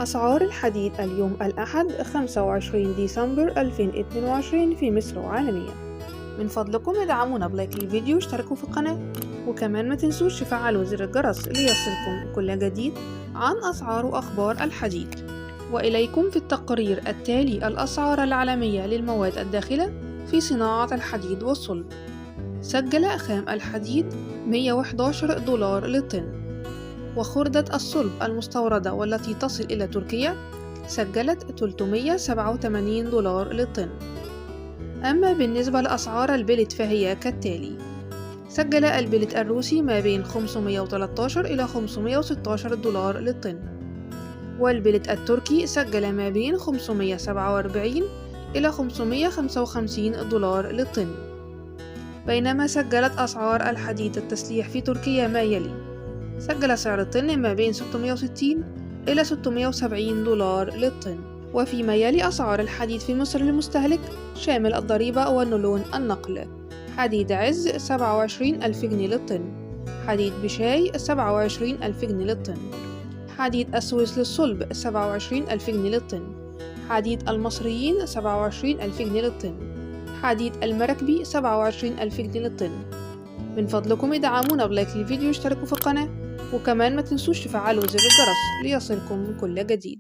أسعار الحديد اليوم الأحد 25 ديسمبر 2022 في مصر وعالميا. من فضلكم ادعمونا بلايك الفيديو واشتركوا في القناة، وكمان ما تنسوش تفعلوا زر الجرس ليصلكم كل جديد عن أسعار وأخبار الحديد. وإليكم في التقرير التالي الأسعار العالمية للمواد الداخلة في صناعة الحديد والصلب. سجل خام الحديد $111 للطن، وخردة الصلب المستوردة والتي تصل إلى تركيا سجلت $387 للطن. أما بالنسبة لأسعار البلت فهي كالتالي: سجل البلت الروسي ما بين 513 إلى $516 للطن، والبلت التركي سجل ما بين 547 إلى $555 للطن. بينما سجلت أسعار الحديد التسليح في تركيا ما يلي: سجل سعر الطن ما بين 660 إلى $670 للطن. وفيما يلي أسعار الحديد في مصر للمستهلك شامل الضريبة والنولون النقل: حديد عز 27,000 جنيه للطن، حديد بشاي 27,000 جنيه للطن، حديد السويس للصلب 27,000 جنيه للطن، حديد المصريين 27,000 جنيه للطن، حديد المراكبي 27,000 جنيه للطن. من فضلكم ادعمونا بلايك للفيديو واشتركوا في القناة، وكمان ما تنسوش تفعلوا زر الجرس ليصلكم كل جديد.